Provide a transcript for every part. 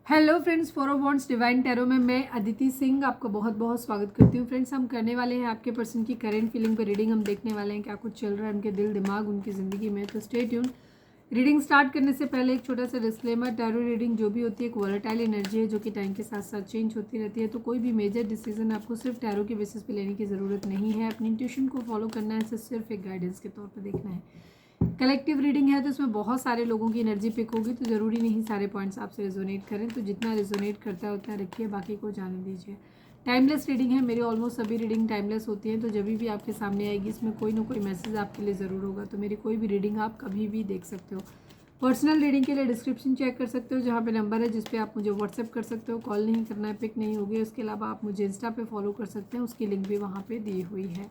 Hello friends, for bonds divine tarot में मैं अदिति सिंह आपका बहुत बहुत स्वागत करती हूँ। फ्रेंड्स, हम करने वाले हैं आपके पर्सन की करंट फीलिंग पर रीडिंग। हम देखने वाले हैं क्या कुछ चल रहा है उनके दिल दिमाग उनकी ज़िंदगी में। तो स्टे ट्यून। रीडिंग स्टार्ट करने से पहले एक छोटा सा डिस्क्लेमर, टैरो रीडिंग जो भी होती है एक वॉलेटाइल एनर्जी है जो कि टाइम के साथ साथ चेंज होती रहती है। तो कोई भी मेजर डिसीजन आपको सिर्फ टैरो के बेसिस पे लेने की ज़रूरत नहीं है। अपनी इंट्यूशन को फॉलो करना है, इसे सिर्फ एक गाइडेंस के तौर पर देखना है। कलेक्टिव रीडिंग है तो इसमें बहुत सारे लोगों की एनर्जी पिक होगी, तो ज़रूरी नहीं सारे पॉइंट्स आपसे रेजोनेट करें। तो जितना रेजोनेट करता है उतना रखिए, बाकी को जाने दीजिए। टाइमलेस रीडिंग है, मेरी ऑलमोस्ट सभी रीडिंग टाइमलेस होती हैं। तो जब भी आपके सामने आएगी इसमें कोई ना कोई मैसेज आपके लिए ज़रूर होगा। तो मेरी कोई भी रीडिंग आप कभी भी देख सकते हो। पर्सनल रीडिंग के लिए डिस्क्रिप्शन चेक कर सकते हो, जहाँ पे नंबर है जिस पे आप मुझे व्हाट्सएप कर सकते हो। कॉल नहीं करना है, पिक नहीं होगी। उसके अलावा आप मुझे इंस्टा पे फॉलो कर सकते हैं, उसकी लिंक भी वहाँ पे दी हुई है।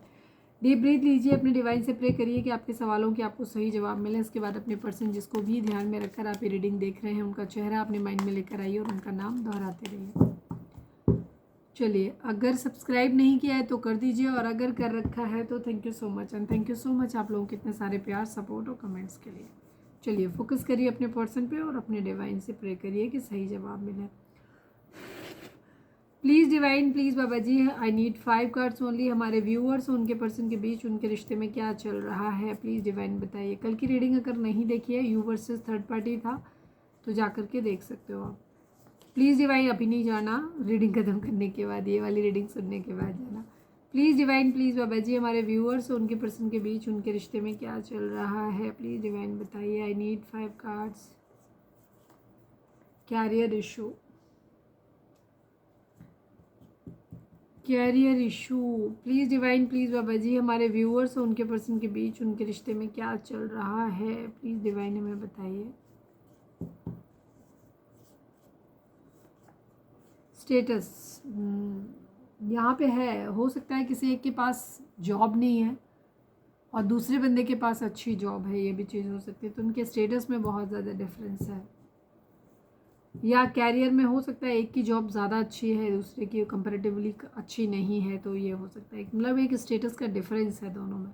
डीप ब्रीथ लीजिए, अपने डिवाइन से प्रे करिए कि आपके सवालों के आपको सही जवाब मिले। इसके बाद अपने पर्सन जिसको भी ध्यान में रखकर आप ये रीडिंग देख रहे हैं उनका चेहरा अपने माइंड में लेकर आइए और उनका नाम दोहराते रहिए। चलिए, अगर सब्सक्राइब नहीं किया है तो कर दीजिए, और अगर कर रखा है तो thank you so much. And thank you so much आप लोगों के इतने सारे प्यार, सपोर्ट और कमेंट्स के लिए। चलिए, फोकस करिए अपने पर्सन पे और अपने डिवाइन से प्रे करिए कि सही जवाब मिले। Please divine, please Baba ji, I need 5 cards only. हमारे व्यूअर्स उनके पर्सन के बीच उनके रिश्ते में क्या चल रहा है, प्लीज़ डिवाइन बताइए। कल की रीडिंग अगर नहीं देखी है, यू वर्सेस थर्ड पार्टी था, तो जा कर के देख सकते हो आप। प्लीज़ डिवाइन, अभी नहीं जाना, रीडिंग खत्म करने के बाद, ये वाली रीडिंग सुनने के बाद जाना। प्लीज़ डिवाइन, प्लीज़ बाबा जी, हमारे व्यूअर्स उनके पर्सन के बीच उनके रिश्ते में क्या चल रहा है, प्लीज़ डिवाइन बताइए। I need 5 cards. Career issue, career issue, please divine, please बाबा जी, हमारे व्यूअर्स और उनके पर्सन के बीच उनके रिश्ते में क्या चल रहा है, प्लीज़ डिवाइन हमें बताइए। स्टेटस यहाँ पे है, हो सकता है किसी एक के पास जॉब नहीं है और दूसरे बंदे के पास अच्छी जॉब है, ये भी चीज़ हो सकती है। तो उनके स्टेटस में बहुत ज़्यादा डिफरेंस है, या कैरियर में हो सकता है एक की जॉब ज़्यादा अच्छी है दूसरे की कंपैरेटिवली अच्छी नहीं है। तो ये हो सकता है, मतलब एक स्टेटस का डिफरेंस है दोनों में।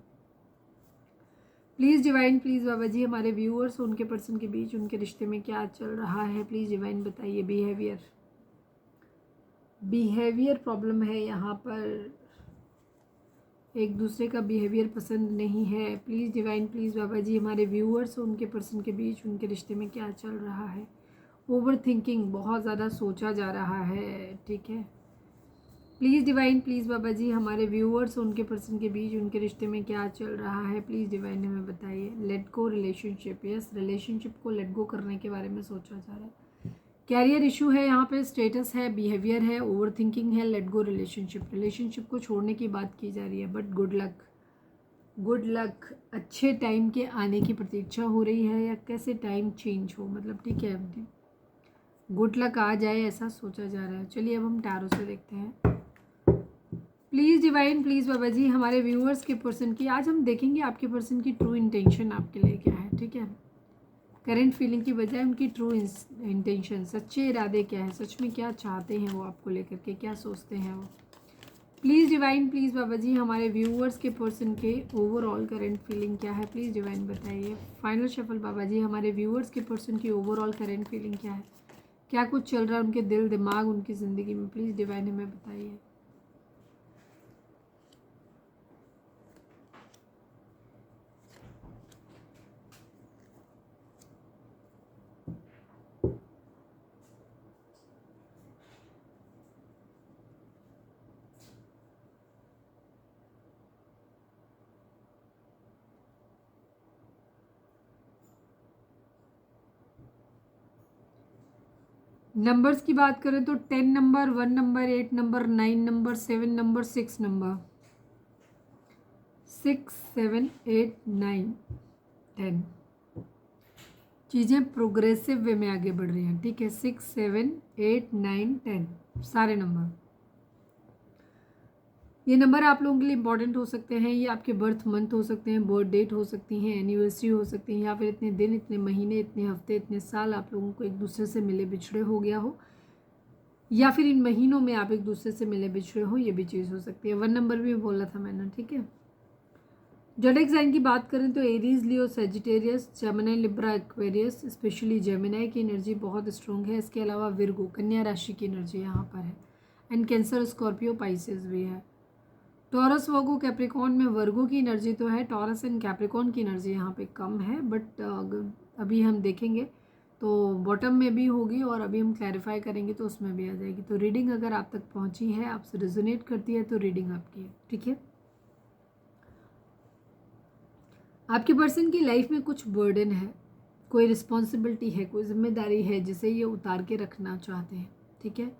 प्लीज़ डिवाइन, प्लीज़ बाबा जी, हमारे व्यूअर्स उनके पर्सन के बीच उनके रिश्ते में क्या चल रहा है, प्लीज़ डिवाइन बताइए। बिहेवियर प्रॉब्लम है यहाँ पर, एक दूसरे का बिहेवियर पसंद नहीं है। प्लीज़ डिवाइन, प्लीज़ बाबा जी, हमारे व्यूअर्स उनके पर्सन के बीच उनके रिश्ते में क्या चल रहा है। ओवर थिंकिंग, बहुत ज़्यादा सोचा जा रहा है, ठीक है। प्लीज़ डिवाइन, प्लीज़ बाबा जी, हमारे व्यूअर्स उनके पर्सन के बीच उनके रिश्ते में क्या चल रहा है, प्लीज़ डिवाइन हमें बताइए। Let go relationship, yes, relationship को लेट गो करने के बारे में सोचा जा रहा है। कैरियर इशू है यहाँ पे, स्टेटस है, बिहेवियर है, ओवर थिंकिंग है, लेट गो रिलेशनशिप, रिलेशनशिप को छोड़ने की बात की जा रही है। But good luck, good luck, अच्छे टाइम के आने की प्रतीक्षा हो रही है, या कैसे टाइम चेंज हो, मतलब ठीक है, गुड लक आ जाए ऐसा सोचा जा रहा है। चलिए अब हम टैरो से देखते हैं। प्लीज़ डिवाइन, प्लीज़ बाबा जी, हमारे व्यूअर्स के पर्सन की, आज हम देखेंगे आपके पर्सन की ट्रू इंटेंशन आपके लिए क्या है, ठीक है। करंट फीलिंग की बजाय उनकी ट्रू इंटेंशन, सच्चे इरादे क्या है, सच में क्या चाहते हैं वो आपको लेकर के, क्या सोचते हैं वो। प्लीज़ डिवाइन, प्लीज़ बाबा जी, हमारे व्यूअर्स के पर्सन के ओवरऑल करंट फीलिंग क्या है, प्लीज़ डिवाइन बताइए। फाइनल शफल बाबा जी, हमारे व्यूअर्स के पर्सन की ओवरऑल करंट फीलिंग क्या है, क्या कुछ चल रहा है उनके दिल दिमाग उनकी ज़िंदगी में, प्लीज़ डिवाइन हमें बताइए। नंबर्स की बात करें तो 10 number, 1 number, 8 number, 9 number, 7 number, 6 number, 6, 7, 8, 9, 10, चीज़ें प्रोग्रेसिव वे में आगे बढ़ रही हैं, ठीक है। 6, 7, 8, 9, 10 सारे नंबर, ये नंबर आप लोगों के लिए इंपॉर्टेंट हो सकते हैं। ये आपके बर्थ मंथ हो सकते हैं, बर्थ डेट हो सकती हैं, एनिवर्सरी हो सकती हैं, या फिर इतने दिन, इतने महीने, इतने हफ्ते, इतने साल आप लोगों को एक दूसरे से मिले बिछड़े हो गया हो, या फिर इन महीनों में आप एक दूसरे से मिले बिछड़े हो, ये भी चीज़ हो सकती है। 1 नंबर भी बोला था मैंने, ठीक है। ज़ोडिएक साइन की बात करें तो Aries, Leo, Sagittarius, Gemini, Libra, Aquarius, specially Gemini की एनर्जी बहुत स्ट्रॉन्ग है। इसके अलावा विर्गो, कन्या राशि की एनर्जी यहाँ पर है, एंड कैंसर, स्कॉर्पियो, पाइसेस भी है। टॉरस, वर्गो, कैप्रिकॉन में वर्गो की एनर्जी तो है, टॉरस एंड कैप्रिकॉन की एनर्जी यहाँ पे कम है, बट अभी हम देखेंगे तो बॉटम में भी होगी और अभी हम क्लैरिफाई करेंगे तो उसमें भी आ जाएगी। तो रीडिंग अगर आप तक पहुँची है, आपसे रिजोनेट करती है, तो रीडिंग आपकी है, ठीक है। आपके पर्सन की लाइफ में कुछ बर्डन है, कोई रिस्पॉन्सिबिलिटी है, कोई जिम्मेदारी है जिसे ये उतार के रखना चाहते हैं, ठीक है।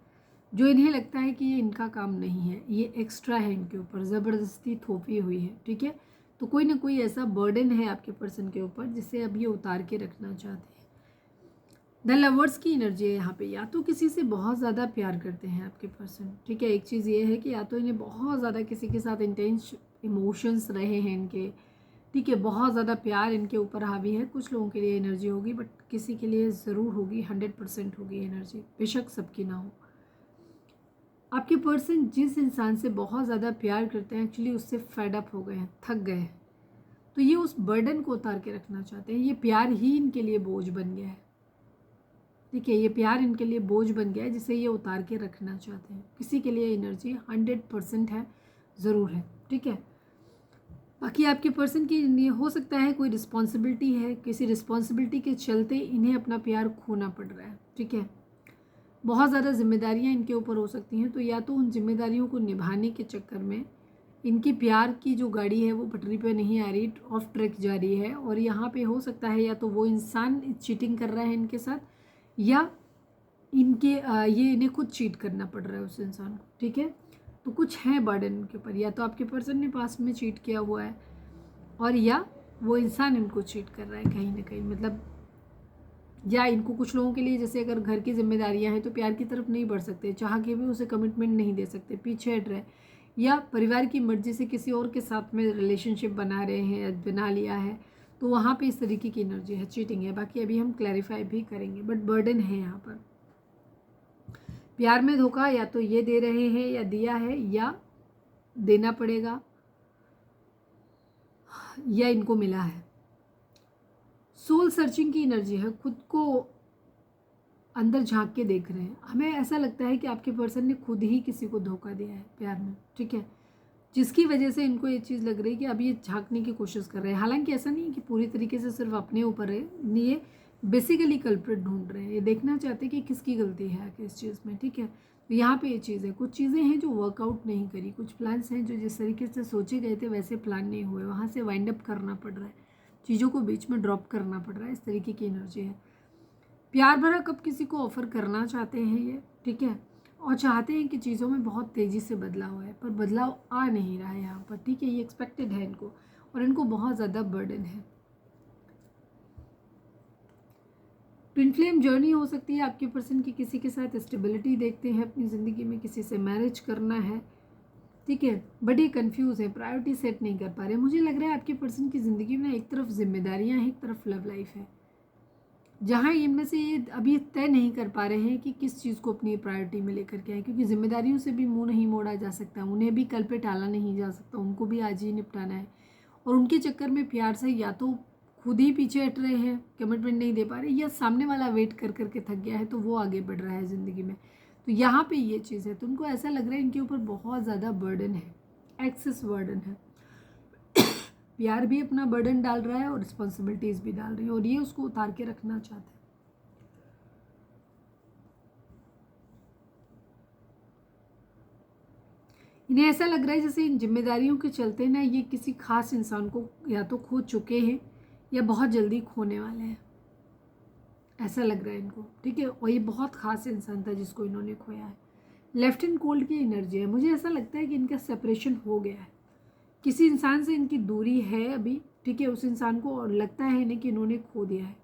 जो इन्हें लगता है कि ये इनका काम नहीं है, ये एक्स्ट्रा है इनके ऊपर, ज़बरदस्ती थोपी हुई है, ठीक है। तो कोई ना कोई ऐसा बर्डन है आपके पर्सन के ऊपर जिसे अब ये उतार के रखना चाहते हैं। द लवर्स की एनर्जी है यहाँ पे, या तो किसी से बहुत ज़्यादा प्यार करते हैं आपके पर्सन, ठीक है। एक चीज़ ये है कि या तो इन्हें बहुत ज़्यादा किसी के साथ इंटेंस इमोशंस रहे हैं इनके, ठीक है, बहुत ज़्यादा प्यार इनके ऊपर हावी है। कुछ लोगों के लिए एनर्जी होगी, बट किसी के लिए ज़रूर होगी, 100% होगी एनर्जी, बेशक सबकी ना हो। आपके पर्सन जिस इंसान से बहुत ज़्यादा प्यार करते हैं, एक्चुअली उससे फेड अप हो गए हैं, थक गए हैं, तो ये उस बर्डन को उतार के रखना चाहते हैं। ये प्यार ही इनके लिए बोझ बन गया है, ठीक है। ये प्यार इनके लिए बोझ बन गया है जिसे ये उतार के रखना चाहते हैं। किसी के लिए एनर्जी 100% है, ज़रूर है, ठीक है। बाकी आपके पर्सन की हो सकता है कोई रिस्पॉन्सिबिलिटी है, किसी रिस्पॉन्सिबिलिटी के चलते इन्हें अपना प्यार खोना पड़ रहा है, ठीक है। बहुत ज़्यादा जिम्मेदारियां इनके ऊपर हो सकती हैं, तो या तो उन जिम्मेदारियों को निभाने के चक्कर में इनकी प्यार की जो गाड़ी है वो पटरी पे नहीं आ रही, ऑफ ट्रैक जा रही है, और यहाँ पे हो सकता है या तो वो इंसान चीटिंग कर रहा है इनके साथ, या इनके ये इन्हें खुद चीट करना पड़ रहा है उस इंसान को, ठीक है। तो कुछ है बर्डन के ऊपर, या तो आपके पर्सन ने पास्ट में चीट किया हुआ है, और या वो इंसान इनको चीट कर रहा है कहीं ना कहीं, मतलब या इनको कुछ लोगों के लिए, जैसे अगर घर की जिम्मेदारियां हैं तो प्यार की तरफ नहीं बढ़ सकते, चाह के भी उसे कमिटमेंट नहीं दे सकते, पीछे हट रहे, या परिवार की मर्जी से किसी और के साथ में रिलेशनशिप बना रहे हैं, बना लिया है, तो वहाँ पे इस तरीके की एनर्जी है, चीटिंग है। बाकी अभी हम क्लैरिफाई भी करेंगे, बट बर्डन है यहाँ पर। प्यार में धोखा या तो ये दे रहे हैं या दिया है, या देना पड़ेगा, या इनको मिला है। सोल सर्चिंग की एनर्जी है, खुद को अंदर झांक के देख रहे हैं। हमें ऐसा लगता है कि आपके पर्सन ने खुद ही किसी को धोखा दिया है प्यार में, ठीक है, जिसकी वजह से इनको ये चीज़ लग रही है कि अब ये झांकने की कोशिश कर रहे हैं। हालांकि ऐसा नहीं है कि पूरी तरीके से सिर्फ अपने ऊपर है, ये बेसिकली कल्प्रिट ढूंढ रहे हैं, ये देखना चाहते हैं कि किसकी गलती है आखिर इस चीज़ में, ठीक है। तो यहाँ पे ये चीज़ है, कुछ चीज़ें हैं जो वर्कआउट नहीं करी, कुछ प्लान्स हैं जो जिस तरीके से सोचे गए थे वैसे प्लान नहीं हुए, वहाँ से वाइंड अप करना पड़ रहा है, चीज़ों को बीच में ड्रॉप करना पड़ रहा है, इस तरीके की एनर्जी है। प्यार भरा कब किसी को ऑफर करना चाहते हैं ये, ठीक है, और चाहते हैं कि चीज़ों में बहुत तेज़ी से बदलाव है, पर बदलाव आ नहीं रहा है यहाँ पर, ठीक है। ये एक्सपेक्टेड है इनको, और इनको बहुत ज़्यादा बर्डन है। ट्विन फ्लेम जर्नी हो सकती है आपके पर्सन की, किसी के साथ स्टेबिलिटी देखते हैं अपनी ज़िंदगी में, किसी से मैरिज करना है, ठीक है, बट ये कंफ्यूज है, प्रायोरिटी सेट नहीं कर पा रहे। मुझे लग रहा है आपके पर्सन की ज़िंदगी में एक तरफ जिम्मेदारियाँ हैं, एक तरफ लव लाइफ है, जहाँ इनमें से ये अभी तय नहीं कर पा रहे हैं कि किस चीज़ को अपनी प्रायोरिटी में लेकर के आए, क्योंकि जिम्मेदारियों से भी मुंह नहीं मोड़ा जा सकता, उन्हें भी कल पे टाला नहीं जा सकता, उनको भी आज ही निपटाना है। और उनके चक्कर में प्यार से या तो खुद ही पीछे हट रहे हैं, कमिटमेंट नहीं दे पा रहे, या सामने वाला वेट कर करके थक गया है तो वो आगे बढ़ रहा है ज़िंदगी में। तो यहाँ पे ये चीज़ है, तो उनको ऐसा लग रहा है इनके ऊपर बहुत ज़्यादा बर्डन है, एक्सेस बर्डन है। प्यार भी अपना बर्डन डाल रहा है और रिस्पॉन्सिबिलिटीज़ भी डाल रही है, और ये उसको उतार के रखना चाहते हैं। इन्हें ऐसा लग रहा है जैसे इन जिम्मेदारियों के चलते ना ये किसी खास इंसान को या तो खो चुके हैं या बहुत जल्दी खोने वाले हैं, ऐसा लग रहा है इनको, ठीक है। और ये बहुत खास इंसान था जिसको इन्होंने खोया है। लेफ्ट एंड कोल्ड की एनर्जी है, मुझे ऐसा लगता है कि इनका सेपरेशन हो गया है, किसी इंसान से इनकी दूरी है अभी, ठीक है। उस इंसान को और लगता है इन्हें कि इन्होंने खो दिया है,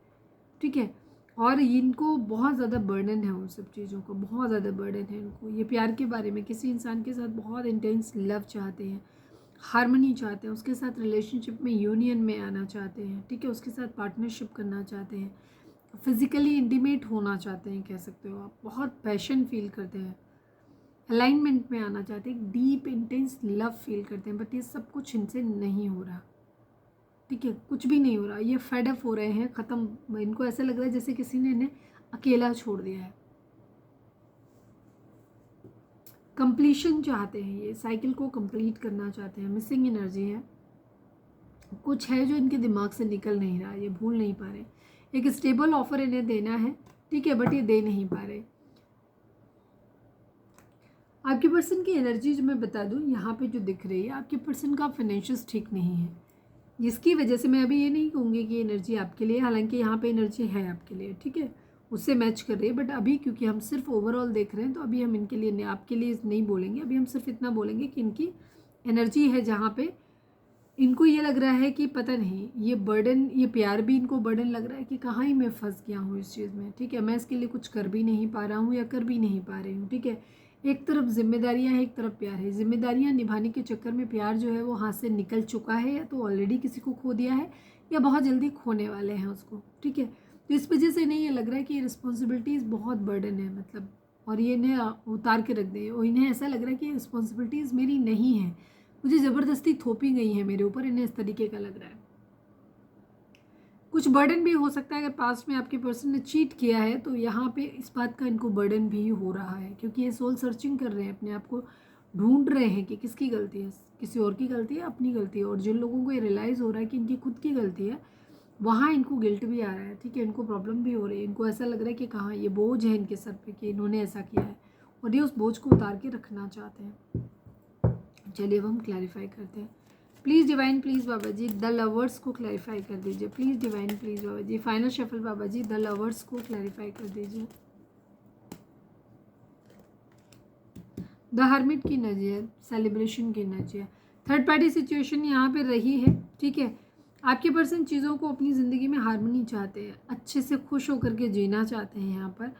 ठीक है, और इनको बहुत ज़्यादा बर्डन है उन सब चीज़ों को, बहुत ज़्यादा बर्डन है इनको। ये प्यार के बारे में किसी इंसान के साथ बहुत इंटेंस लव चाहते हैं, हार्मनी चाहते हैं, उसके साथ रिलेशनशिप में, यूनियन में आना चाहते हैं, ठीक है, उसके साथ पार्टनरशिप करना चाहते हैं, फिजिकली इंटीमेट होना चाहते हैं, कह सकते हो आप, बहुत पैशन फील करते हैं, अलाइनमेंट में आना चाहते हैं, डीप इंटेंस लव फील करते हैं, बट ये सब कुछ इनसे नहीं हो रहा, ठीक है, कुछ भी नहीं हो रहा, ये फेड अप हो रहे हैं, ख़त्म। इनको ऐसा लग रहा है जैसे किसी ने इन्हें अकेला छोड़ दिया है। कंप्लीशन चाहते हैं, ये साइकिल को कंप्लीट करना चाहते हैं। मिसिंग एनर्जी है, कुछ है जो इनके दिमाग से निकल नहीं रहा, ये भूल नहीं पा रहे। एक स्टेबल ऑफर इन्हें देना है, ठीक है, बट ये दे नहीं पा रहे। आपके पर्सन की एनर्जी जो मैं बता दूं यहाँ पे जो दिख रही है, आपके पर्सन का फाइनेंशियल्स ठीक नहीं है, जिसकी वजह से मैं अभी ये नहीं कहूँगी कि एनर्जी आपके लिए, हालांकि यहाँ पे एनर्जी है आपके लिए, ठीक है, उससे मैच कर रही है। बट अभी क्योंकि हम सिर्फ ओवरऑल देख रहे हैं, तो अभी हम इनके लिए आपके लिए नहीं बोलेंगे। अभी हम सिर्फ इतना बोलेंगे कि इनकी एनर्जी है जहाँ पे इनको ये लग रहा है कि पता नहीं, ये बर्डन, ये प्यार भी इनको बर्डन लग रहा है कि कहाँ ही मैं फंस गया हूँ इस चीज़ में, ठीक है, मैं इसके लिए कुछ कर भी नहीं पा रहा हूँ या कर भी नहीं पा रही हूँ, ठीक है। एक तरफ जिम्मेदारियाँ हैं, एक तरफ प्यार है। जिम्मेदारियाँ निभाने के चक्कर में प्यार जो है वो हाथ से निकल चुका है, या तो ऑलरेडी किसी को खो दिया है या बहुत जल्दी खोने वाले हैं उसको, ठीक है। तो इस वजह से इन्हें ये लग रहा है कि ये रिस्पॉन्सिबिलिटीज़ बहुत बर्डन है, मतलब, और ये इन्हें उतार के रख दे, और इन्हें ऐसा लग रहा है कि ये रिस्पॉन्सिबिलिटीज़ मेरी नहीं है, मुझे ज़बरदस्ती थोपी गई है मेरे ऊपर, इन्हें इस तरीके का लग रहा है। कुछ बर्डन भी हो सकता है, अगर पास्ट में आपके पर्सन ने चीट किया है तो यहाँ पे इस बात का इनको बर्डन भी हो रहा है, क्योंकि ये सोल सर्चिंग कर रहे हैं, अपने आप को ढूंढ रहे हैं कि किसकी गलती है, किसी और की गलती है, अपनी गलती है। और जिन लोगों को ये रियलाइज़ हो रहा है कि इनकी खुद की गलती है, वहाँ इनको गिल्ट भी आ रहा है, ठीक है, इनको प्रॉब्लम भी हो रही है, इनको ऐसा लग रहा है कि कहाँ ये बोझ है इनके सर पे कि इन्होंने ऐसा किया है, और ये उस बोझ को उतार के रखना चाहते हैं। चलिए अब हम क्लैरिफाई करते हैं। Please divine please Baba ji the lovers को क्लैरिफाई कर दीजिए। Please divine please Baba ji, final shuffle Baba ji the lovers को क्लैरिफाई कर दीजिए। द हर्मिट की एनर्जी है, सेलिब्रेशन की एनर्जी है, थर्ड पार्टी सिचुएशन यहाँ पे रही है, ठीक है। आपके पर्सन चीज़ों को अपनी ज़िंदगी में हारमोनी चाहते हैं, अच्छे से खुश होकर के जीना चाहते हैं यहाँ पर,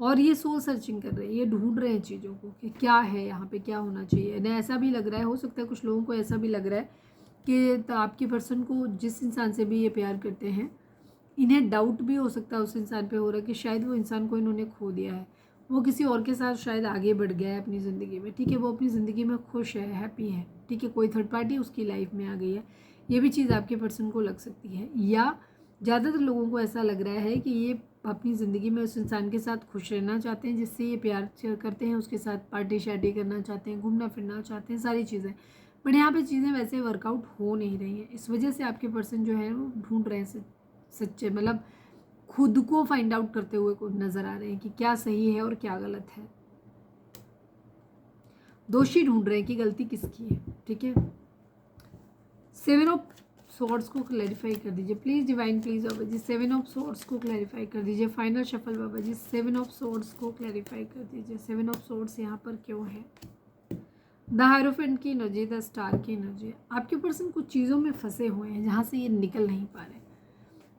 और ये सोल सर्चिंग कर रहे हैं, ये ढूंढ रहे हैं चीज़ों को कि क्या है यहाँ पे, क्या होना चाहिए। इन्हें ऐसा भी लग रहा है, हो सकता है कुछ लोगों को ऐसा भी लग रहा है कि तो आपके पर्सन को जिस इंसान से भी ये प्यार करते हैं, इन्हें डाउट भी हो सकता है उस इंसान पे हो रहा है कि शायद वो इंसान को इन्होंने खो दिया है, वो किसी और के साथ शायद आगे बढ़ गया है अपनी ज़िंदगी में, ठीक है, वो अपनी ज़िंदगी में खुश है, हैप्पी है, ठीक है, कोई थर्ड पार्टी उसकी लाइफ में आ गई है, ये भी चीज़ आपके पर्सन को लग सकती है। या ज़्यादातर लोगों को ऐसा लग रहा है कि ये अपनी ज़िंदगी में उस इंसान के साथ खुश रहना चाहते हैं जिससे ये प्यार करते हैं, उसके साथ पार्टी शार्टी करना चाहते हैं, घूमना फिरना चाहते हैं, सारी चीज़ें, बट यहाँ पे चीज़ें वैसे वर्कआउट हो नहीं रही हैं। इस वजह से आपके पर्सन जो है वो ढूंढ रहे हैं सच्चे, मतलब खुद को फाइंड आउट करते हुए को नज़र आ रहे हैं कि क्या सही है और क्या गलत है, दोषी ढूंढ रहे हैं कि गलती किसकी है, ठीक है। सेवन ऑफ सॉर्ड्स को क्लैरिफाई कर दीजिए please divine please Baba ji, seven of swords को क्लैरिफाई कर दीजिए। Final shuffle Baba ji, seven of swords को क्लैरिफाई कर दीजिए। सेवन ऑफ सॉर्ड्स यहाँ पर क्यों है? द हायरोफेंट की एनर्जी, द स्टार की एनर्जी। आपके पर्सन कुछ चीज़ों में फंसे हुए हैं जहाँ से ये निकल नहीं पा रहे।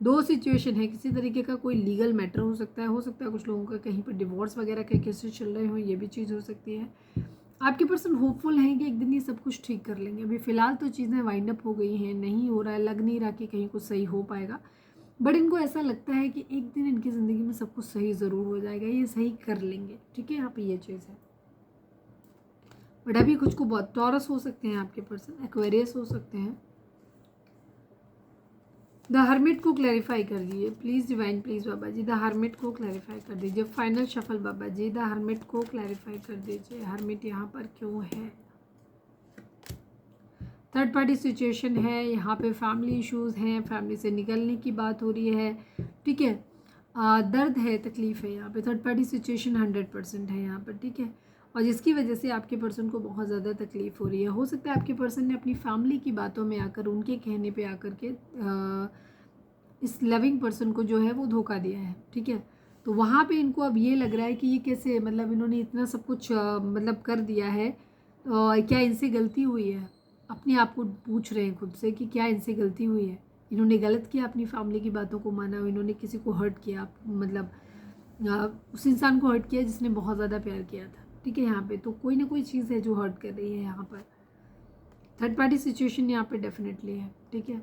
दो सिचुएशन है, किसी तरीके का कोई लीगल मैटर हो सकता है कुछ लोगों का कहीं पर डिवोर्स वगैरह के केसेस चल रहे हो, ये भी चीज़ हो सकती है। आपके पर्सन होपफुल हैं कि एक दिन ये सब कुछ ठीक कर लेंगे। अभी फ़िलहाल तो चीज़ें वाइंड अप हो गई हैं, नहीं हो रहा है, लग नहीं रहा कि कहीं कुछ सही हो पाएगा, बट इनको ऐसा लगता है कि एक दिन इनकी ज़िंदगी में सब कुछ सही ज़रूर हो जाएगा, ये सही कर लेंगे, ठीक है, यहाँ पे ये चीज़ है। बट अभी कुछ को बहुत टॉरस हो सकते हैं आपके पर्सन, एक्वेरियस हो सकते हैं। द हर्मिट को क्लैरिफाई कर दीजिए please divine please Baba ji, the hermit को क्लैरिफाई कर दीजिए। Final shuffle Baba ji, the hermit को क्लैरिफाई कर दीजिए। हर्मिट यहाँ पर क्यों है? थर्ड पार्टी सिचुएशन है, यहाँ पे फैमिली इश्यूज़ हैं, फैमिली से निकलने की बात हो रही है, ठीक है, दर्द है, तकलीफ़ है, यहाँ पे थर्ड पार्टी सिचुएशन 100% है यहाँ पर, ठीक है, और जिसकी वजह से आपके पर्सन को बहुत ज़्यादा तकलीफ़ हो रही है। हो सकता है आपके पर्सन ने अपनी फैमिली की बातों में आकर, उनके कहने पे आकर के इस लविंग पर्सन को जो है वो धोखा दिया है, ठीक है। तो वहाँ पे इनको अब ये लग रहा है कि ये कैसे, मतलब इन्होंने इतना सब कुछ मतलब कर दिया है, क्या इनसे गलती हुई है? अपने आप को पूछ रहे हैं खुद से कि क्या इनसे गलती हुई है, इन्होंने गलत किया, अपनी फैमिली की बातों को माना, इन्होंने किसी को हर्ट किया, मतलब उस इंसान को हर्ट किया जिसने बहुत ज़्यादा प्यार किया था, ठीक है। यहाँ पे तो कोई ना कोई चीज़ है जो हर्ट कर रही है यहाँ पर। थर्ड पार्टी सिचुएशन यहाँ पे डेफिनेटली है, ठीक है।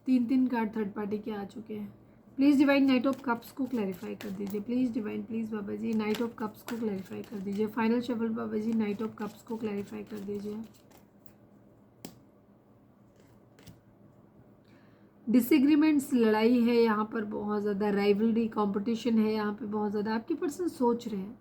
3 कार्ड थर्ड पार्टी के आ चुके हैं। Please divine knight of cups को क्लैरिफाई कर दीजिए। Please divine please Baba ji knight of cups को क्लैरिफाई कर दीजिए। Final shuffle Baba ji knight of cups को क्लैरिफाई कर दीजिए। डिसएग्रीमेंट्स, लड़ाई है यहाँ पर बहुत ज़्यादा, राइवलरी, कंपटीशन है यहाँ पे बहुत ज़्यादा। आपके पर्सन सोच रहे हैं,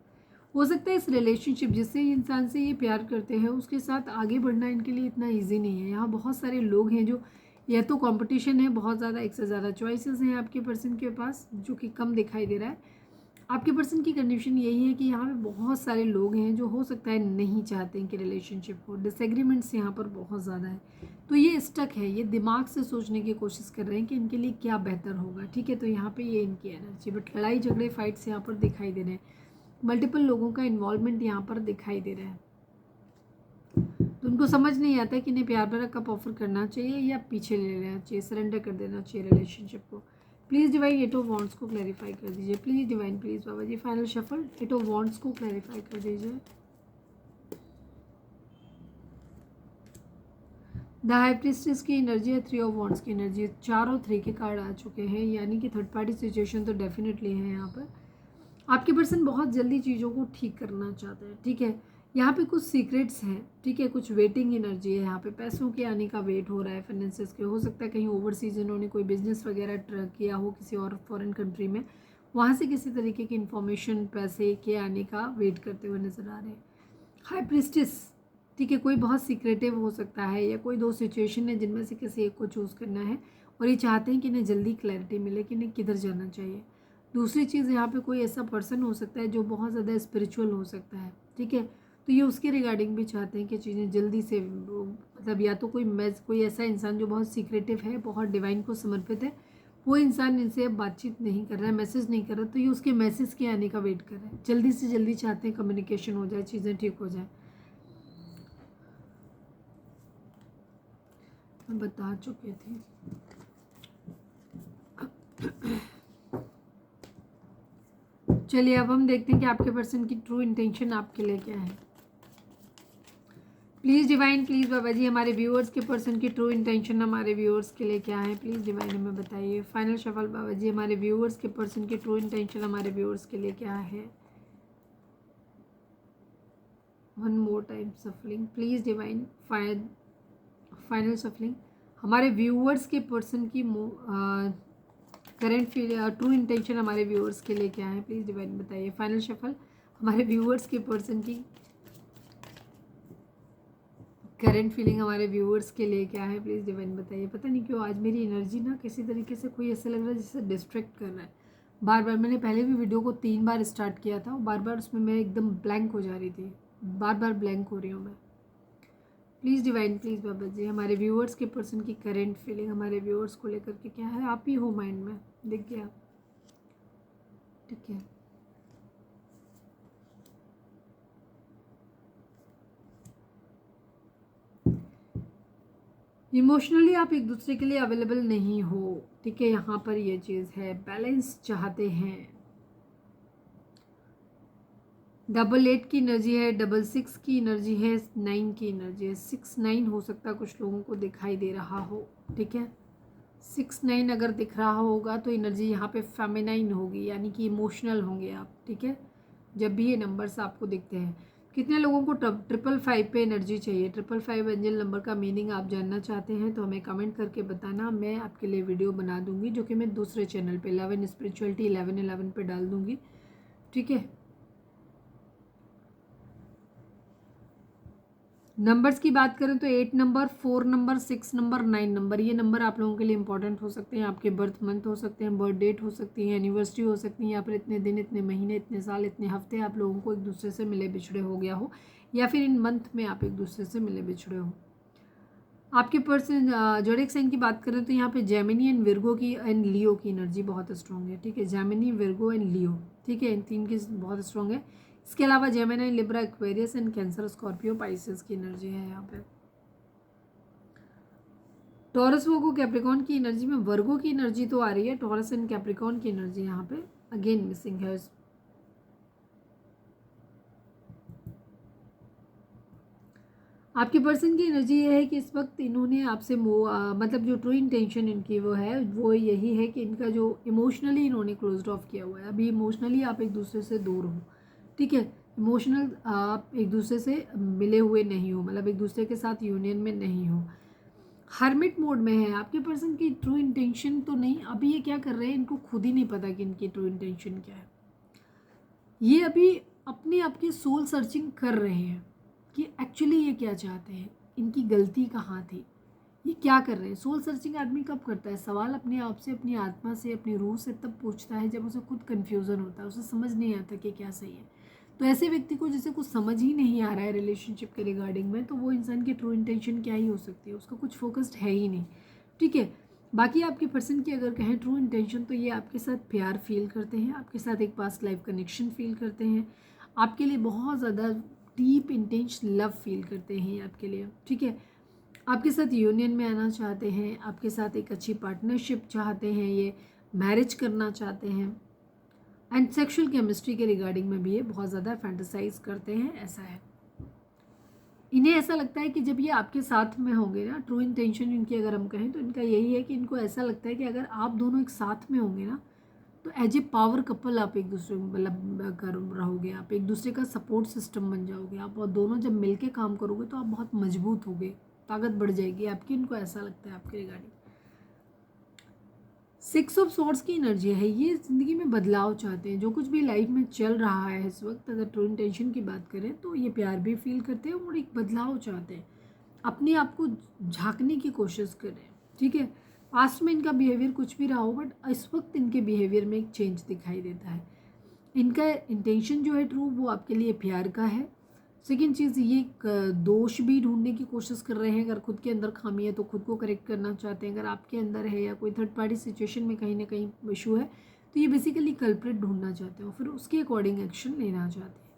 हो सकता है इस रिलेशनशिप जिससे इंसान से ये प्यार करते हैं उसके साथ आगे बढ़ना इनके लिए इतना ईजी नहीं है। यहाँ बहुत सारे लोग हैं जो, या तो कंपटीशन है बहुत ज़्यादा, एक से ज़्यादा चॉइसेस हैं आपके पर्सन के पास, जो कि कम दिखाई दे रहा है। आपके पर्सन की कंडीशन यही है कि यहाँ पे बहुत सारे लोग हैं जो हो सकता है नहीं चाहते हैं कि रिलेशनशिप हो। डिसएग्रीमेंट्स यहाँ पर बहुत ज़्यादा है, तो ये स्टक है, ये दिमाग से सोचने की कोशिश कर रहे हैं कि इनके लिए क्या बेहतर होगा। ठीक है, तो यहाँ पे ये इनकी एनर्जी, बट लड़ाई झगड़े फाइट्स यहाँ पर दिखाई दे रहे हैं। मल्टीपल लोगों का इन्वॉल्वमेंट यहाँ पर दिखाई दे रहा है, तो उनको समझ नहीं आता कि इन्हें प्यार भरा कप ऑफर करना चाहिए या पीछे ले लेना चाहिए, सरेंडर कर देना चाहिए रिलेशनशिप को। प्लीज़ डिवाइन 8 ऑफ वॉन्ड्स को क्लैरिफाई कर दीजिए। Please divine, please Baba ji, final shuffle 8 of wands को क्लैरिफाई कर दीजिए। द हाई प्रिस्टेस की एनर्जी है, 3 ऑफ वॉन्ड्स की एनर्जी है, 4 और 3 के कार्ड आ चुके हैं, यानी कि थर्ड पार्टी सिचुएशन तो डेफिनेटली है यहाँ पर। आपके पर्सन बहुत जल्दी चीज़ों को ठीक करना चाहते हैं। ठीक है, यहाँ पे कुछ सीक्रेट्स हैं। ठीक है, कुछ वेटिंग एनर्जी है यहाँ पे, पैसों के आने का वेट हो रहा है, फाइनेंसेस के, हो सकता है कहीं ओवरसीज इन्होंने कोई बिजनेस वगैरह किया हो किसी और फॉरेन कंट्री में, वहाँ से किसी तरीके की इन्फॉर्मेशन पैसे के आने का वेट करते हुए नजर आ रहे हैं। हाई प्रिस्टेस, ठीक है, कोई बहुत सीक्रेटिव हो सकता है, या कोई 2 सिचुएशन है जिनमें से किसी एक को चूज़ करना है और ये चाहते हैं कि इन्हें जल्दी क्लैरिटी मिले कि इन्हें किधर जाना चाहिए। दूसरी चीज़, यहाँ पे कोई ऐसा पर्सन हो सकता है जो बहुत ज़्यादा स्पिरिचुअल हो सकता है। ठीक है, तो ये उसके रिगार्डिंग भी चाहते हैं कि चीज़ें जल्दी से, मतलब या तो कोई ऐसा इंसान जो बहुत सीक्रेटिव है, बहुत डिवाइन को समर्पित है, वो इंसान इनसे अब बातचीत नहीं कर रहा है, मैसेज नहीं कर रहा, तो ये उसके मैसेज के आने का वेट कर रहे हैं। जल्दी से जल्दी चाहते हैं कम्युनिकेशन हो जाए, चीज़ें ठीक हो जाए। मैं बता चुके थे। चलिए अब हम देखते हैं कि आपके पर्सन की ट्रू इंटेंशन आपके लिए क्या है। प्लीज़ डिवाइन, प्लीज़ बाबा जी, हमारे व्यूअर्स के पर्सन की ट्रू इंटेंशन हमारे व्यूअर्स के लिए क्या है, प्लीज़ डिवाइन हमें बताइए। फाइनल शफल बाबा जी, हमारे व्यूअर्स के पर्सन की ट्रू इंटेंशन हमारे व्यूअर्स के लिए क्या है। One more time सफलिंग, please divine, final सफलिंग, हमारे व्यूअर्स के पर्सन की करंट ट्रू इंटेंशन हमारे व्यूअर्स के लिए क्या है, प्लीज़ डिवाइन बताइए। फाइनल शफल, हमारे व्यूअर्स के पर्सन की करंट फीलिंग हमारे व्यूअर्स के लिए क्या है, प्लीज़ डिवाइन बताइए। पता नहीं क्यों आज मेरी एनर्जी ना किसी तरीके से कोई ऐसा लग रहा है जैसे डिस्ट्रैक्ट कर रहा है बार बार। मैंने पहले भी वीडियो को 3 बार स्टार्ट किया था, बार बार उसमें मैं एकदम ब्लैंक हो जा रही थी, बार बार ब्लैंक हो रही हूँ मैं। प्लीज़ डिवाइन, प्लीज़ बाबा जी, हमारे व्यूअर्स के पर्सन की करंट फीलिंग हमारे व्यूअर्स को लेकर के क्या है। आप ही हो माइंड में, दिख गया, ठीक है। इमोशनली आप एक दूसरे के लिए अवेलेबल नहीं हो। ठीक है, यहाँ पर ये चीज़ है, बैलेंस चाहते हैं। 8 की एनर्जी है, 6 की एनर्जी है, 9 की एनर्जी है। 6 9 हो सकता है कुछ लोगों को दिखाई दे रहा हो। ठीक है, 6 9 अगर दिख रहा होगा तो एनर्जी यहाँ पे फेमिनाइन होगी, यानी कि इमोशनल होंगे आप। ठीक है, जब भी ये नंबर्स आपको दिखते हैं। कितने लोगों को 555 पे एनर्जी चाहिए, 555 एंजल नंबर का मीनिंग आप जानना चाहते हैं तो हमें कमेंट करके बताना, मैं आपके लिए वीडियो बना दूंगी जो कि मैं दूसरे चैनल पे 11 स्पिरिचुअलिटी 11 पे डाल दूंगी। ठीक है, नंबर्स की बात करें तो 8 नंबर, 4 नंबर, 6 नंबर, 9 नंबर, ये नंबर आप लोगों के लिए इंपॉर्टेंट हो सकते हैं। आपके बर्थ मंथ हो सकते हैं, बर्थ डेट हो सकती है, एनिवर्सरी हो सकती है, या फिर इतने दिन, इतने महीने, इतने साल, इतने हफ्ते आप लोगों को एक दूसरे से मिले बिछड़े हो गया हो, या फिर इन मंथ में आप एक दूसरे से मिले बिछड़े हो। आपके पर्सन जोडिक साइन की बात करें तो यहाँ पे जेमिनी एंड विर्गो की एंड लियो की एनर्जी बहुत स्ट्रॉन्ग है। ठीक है, जेमिनी, विर्गो एंड लियो, ठीक है, इन 3 की बहुत स्ट्रॉन्ग है। इसके अलावा Gemini, Libra, Aquarius and cancer, Scorpio, Pisces की एनर्जी है यहाँ पे। टॉरस, वर्गो, कैप्रिकॉन की एनर्जी में वर्गो की एनर्जी तो आ रही है, टॉरस एंड कैप्रिकॉन की एनर्जी यहाँ पे अगेन मिसिंग है। आपके पर्सन की एनर्जी ये है कि इस वक्त इन्होंने आपसे मतलब जो ट्रू इंटेंशन इनकी वो है, वो यही है कि इनका जो इमोशनली इन्होंने क्लोज्ड ऑफ किया हुआ है। अभी इमोशनली आप एक दूसरे से दूर हो। ठीक है, इमोशनल आप एक दूसरे से मिले हुए नहीं हो, मतलब एक दूसरे के साथ यूनियन में नहीं हो। हर्मिट मोड में है। आपके पर्सन की ट्रू इंटेंशन तो नहीं, अभी ये क्या कर रहे हैं इनको खुद ही नहीं पता कि इनकी ट्रू इंटेंशन क्या है। ये अभी अपने आप की सोल सर्चिंग कर रहे हैं कि एक्चुअली ये क्या चाहते हैं, इनकी गलती कहाँ थी, ये क्या कर रहे हैं। सोल सर्चिंग आदमी कब करता है, सवाल अपने आप से, अपनी आत्मा से, अपनी रूह से तब पूछता है जब उसे खुद कन्फ्यूज़न होता है, उसे समझ नहीं आता कि क्या सही है। तो ऐसे व्यक्ति को जिसे कुछ समझ ही नहीं आ रहा है रिलेशनशिप के रिगार्डिंग में, तो वो इंसान की ट्रू इंटेंशन क्या ही हो सकती है, उसका कुछ फोकस्ड है ही नहीं। ठीक है, बाकी आपके पर्सन की अगर कहें ट्रू इंटेंशन, तो ये आपके साथ प्यार फील करते हैं, आपके साथ एक पास्ट लाइफ कनेक्शन फील करते हैं, आपके लिए बहुत ज़्यादा डीप इंटेंस लव फील करते हैं ये आपके लिए। ठीक है, आपके साथ यूनियन में आना चाहते हैं, आपके साथ एक अच्छी पार्टनरशिप चाहते हैं, ये मैरिज करना चाहते हैं, एंड सेक्सुअल केमिस्ट्री के रिगार्डिंग में भी ये बहुत ज़्यादा फैंटेसाइज करते हैं। ऐसा है, इन्हें ऐसा लगता है कि जब ये आपके साथ में होंगे ना, ट्रू इंटेंशन इनकी अगर हम कहें तो इनका यही है कि इनको ऐसा लगता है कि अगर आप दोनों एक साथ में होंगे ना, तो एज ए पावर कपल आप एक दूसरे को मतलब कर रहोगे, आप एक दूसरे का सपोर्ट सिस्टम बन जाओगे आप, और दोनों जब मिलके काम करोगे तो आप बहुत मजबूत होगे, ताकत बढ़ जाएगी आपकी, इनको ऐसा लगता है आपके रिगार्डिंग। 6 ऑफ सॉर्ड्स की एनर्जी है, ये ज़िंदगी में बदलाव चाहते हैं, जो कुछ भी लाइफ में चल रहा है इस वक्त, अगर ट्रू इंटेंशन की बात करें तो ये प्यार भी फील करते हैं और एक बदलाव चाहते हैं, अपने आप को झांकने की कोशिश कर रहे हैं। ठीक है, पास्ट में इनका बिहेवियर कुछ भी रहा हो, बट इस वक्त इनके बिहेवियर में एक चेंज दिखाई देता है। इनका इंटेंशन जो है ट्रू, वो आपके लिए प्यार का है। सेकेंड चीज़, ये दोष भी ढूंढने की कोशिश कर रहे हैं, अगर खुद के अंदर खामी है तो खुद को करेक्ट करना चाहते हैं, अगर आपके अंदर है या कोई थर्ड पार्टी सिचुएशन में कहीं ना कहीं इशू है तो ये बेसिकली कल्प्रिट ढूंढना चाहते हैं, फिर उसके अकॉर्डिंग एक्शन लेना चाहते हैं,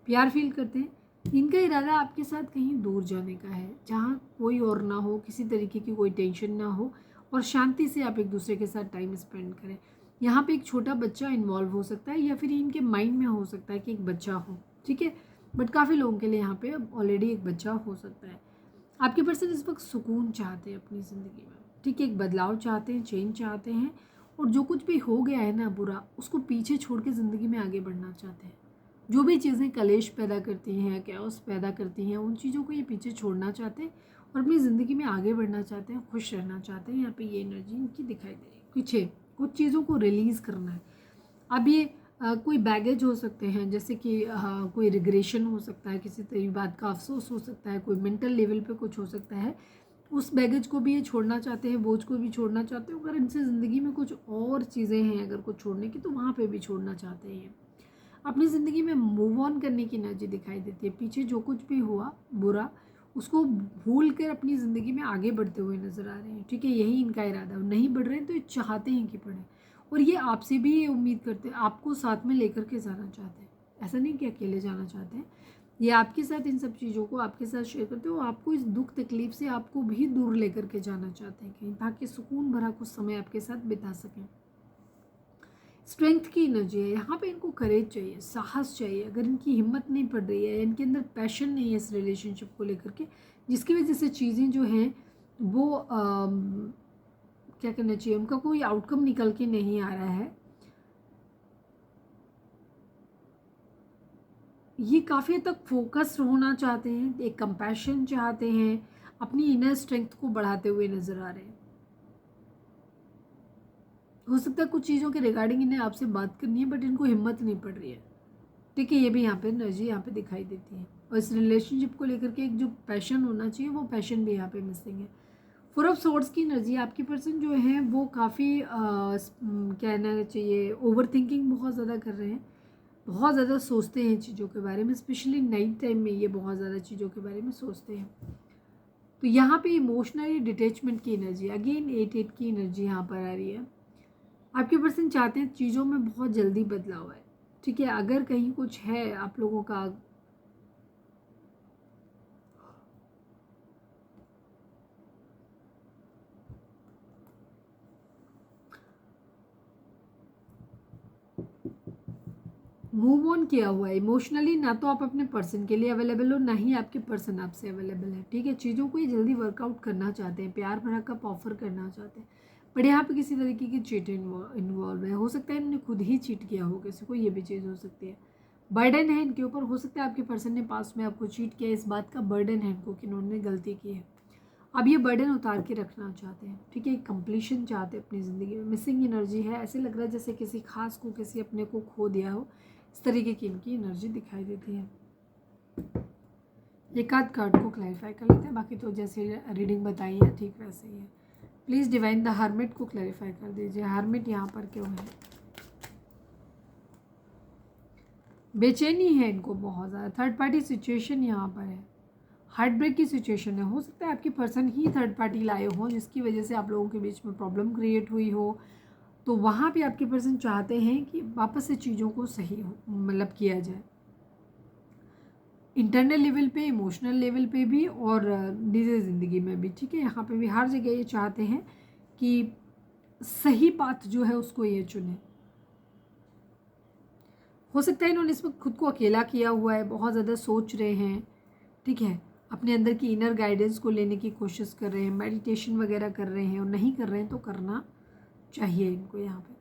प्यार फील करते हैं। इनका इरादा आपके साथ कहीं दूर जाने का है, जहाँ कोई और ना हो, किसी तरीके की कोई टेंशन ना हो, और शांति से आप एक दूसरे के साथ टाइम स्पेंड करें। यहाँ पे एक छोटा बच्चा इन्वॉल्व हो सकता है, या फिर इनके माइंड में हो सकता है कि एक बच्चा हो। ठीक है, बट काफ़ी लोगों के लिए यहाँ पे ऑलरेडी एक बच्चा हो सकता है। आपके पर्सन इस वक्त सुकून चाहते हैं अपनी ज़िंदगी में। ठीक है, एक बदलाव चाहते हैं, चेंज चाहते हैं, और जो कुछ भी हो गया है ना बुरा, उसको पीछे छोड़ के ज़िंदगी में आगे बढ़ना चाहते हैं। जो भी चीज़ें कलेश पैदा करती हैं, कैओस पैदा करती हैं, उन चीज़ों को ये पीछे छोड़ना चाहते हैं और अपनी ज़िंदगी में आगे बढ़ना चाहते हैं, खुश रहना चाहते हैं। यहाँ पे ये एनर्जी इनकी दिखाई दे रही है। पीछे कुछ चीज़ों को रिलीज़ करना है। अब ये कोई बैगेज हो सकते हैं, जैसे कि कोई रिग्रेशन हो सकता है, किसी तरह बात का अफसोस हो सकता है, कोई मेंटल लेवल पे कुछ हो सकता है, उस बैगेज को भी ये छोड़ना चाहते हैं, बोझ को भी छोड़ना चाहते हैं। अगर इनसे ज़िंदगी में कुछ और चीज़ें हैं अगर कुछ छोड़ने की, तो वहाँ पे भी छोड़ना चाहते हैं। अपनी ज़िंदगी में मूव ऑन करने की एनर्जी दिखाई देती है। पीछे जो कुछ भी हुआ बुरा, उसको भूल कर अपनी ज़िंदगी में आगे बढ़ते हुए नज़र आ रहे हैं। ठीक है, यही इनका इरादा। नहीं बढ़ रहे हैं तो ये चाहते हैं कि बढ़ें, और ये आपसे भी ये उम्मीद करते हैं, आपको साथ में लेकर के जाना चाहते हैं। ऐसा नहीं कि अकेले जाना चाहते हैं, ये आपके साथ इन सब चीज़ों को आपके साथ शेयर करते हो, आपको इस दुख तकलीफ से आपको भी दूर लेकर के जाना चाहते हैं कहीं, ताकि सुकून भरा कुछ समय आपके साथ बिता सकें। स्ट्रेंथ की एनर्जी है यहाँ पे, इनको करेज चाहिए, साहस चाहिए। अगर इनकी हिम्मत नहीं पड़ रही है, इनके अंदर पैशन नहीं है इस रिलेशनशिप को लेकर के, जिसकी वजह से चीज़ें जो हैं वो क्या करना चाहिए, उनका कोई आउटकम निकल के नहीं आ रहा है, ये काफ़ी हद तक फोकस्ड होना चाहते हैं, एक कंपैशन चाहते हैं, अपनी इनर स्ट्रेंथ को बढ़ाते हुए नज़र आ रहे हैं। हो सकता है कुछ चीज़ों के रिगार्डिंग इन्हें आपसे बात करनी है, बट इनको हिम्मत नहीं पड़ रही है। ठीक है, ये भी यहाँ पे एनर्जी यहाँ पे दिखाई देती है, और इस रिलेशनशिप को लेकर के एक जो पैशन होना चाहिए, वो पैशन भी यहाँ पे मिसिंग है। 4 ऑफ सोर्ड्स की एनर्जी, आपकी पर्सन जो है वो काफ़ी कहना चाहिए ओवर थिंकिंग बहुत ज़्यादा कर रहे हैं, बहुत ज़्यादा सोचते हैं चीज़ों के बारे में, स्पेशली नाइट टाइम में ये बहुत ज़्यादा चीज़ों के बारे में सोचते हैं। तो यहाँ पे इमोशनली डिटैचमेंट की एनर्जी, अगेन 8 की एनर्जी यहाँ पर आ रही है। आपके पर्सन चाहते हैं चीज़ों में बहुत जल्दी बदलाव आए। ठीक है, अगर कहीं कुछ है आप लोगों का मूव ऑन किया हुआ है इमोशनली, ना तो आप अपने पर्सन के लिए अवेलेबल हो, ना ही आपके पर्सन आपसे अवेलेबल है। ठीक है, चीज़ों को ये जल्दी वर्कआउट करना चाहते हैं, प्यार भरा कप ऑफर करना चाहते हैं, बट यहाँ पे किसी तरीके की चीट इन्वॉल्व है। हो सकता है इन्होंने खुद ही चीट किया हो किसी को, ये भी चीज़ हो सकती है। बर्डन है इनके ऊपर, हो सकता है आपके पर्सन ने पास्ट में आपको चीट किया, इस बात का बर्डन है इनको कि इन्होंने गलती की है। अब ये बर्डन उतार के रखना चाहते हैं, ठीक है, एक कंप्लीशन चाहते हैं अपनी ज़िंदगी में। मिसिंग एनर्जी है, ऐसे लग रहा है जैसे किसी खास को, किसी अपने को खो दिया हो, इस तरीके की इनकी एनर्जी दिखाई देती है। एक आध कार्ड को क्लैरिफाई कर लेते हैं, बाकी तो जैसे रीडिंग बताई है ठीक वैसे ही है। प्लीज़ डिवाइन द हर्मिट को क्लैरिफाई कर दीजिए, हर्मिट यहाँ पर क्यों है? बेचैनी है इनको बहुत ज़्यादा, थर्ड पार्टी सिचुएशन यहाँ पर है, हार्ट ब्रेक की सिचुएशन है। हो सकता है आपकी पर्सन ही थर्ड पार्टी लाए हो, जिसकी वजह से आप लोगों के बीच में प्रॉब्लम क्रिएट हुई हो। तो वहाँ पे आपके पर्सन चाहते हैं कि वापस से चीज़ों को सही हो, मतलब किया जाए, इंटरनल लेवल पे, इमोशनल लेवल पे भी और निजी ज़िंदगी में भी, ठीक है। यहाँ पे भी हर जगह ये चाहते हैं कि सही पाथ जो है उसको ये चुने। हो सकता है इन्होंने इस वक्त खुद को अकेला किया हुआ है, बहुत ज़्यादा सोच रहे हैं, ठीक है, अपने अंदर की इनर गाइडेंस को लेने की कोशिश कर रहे हैं, मेडिटेशन वगैरह कर रहे हैं, और नहीं कर रहे हैं तो करना चाहिए इनको यहाँ पे।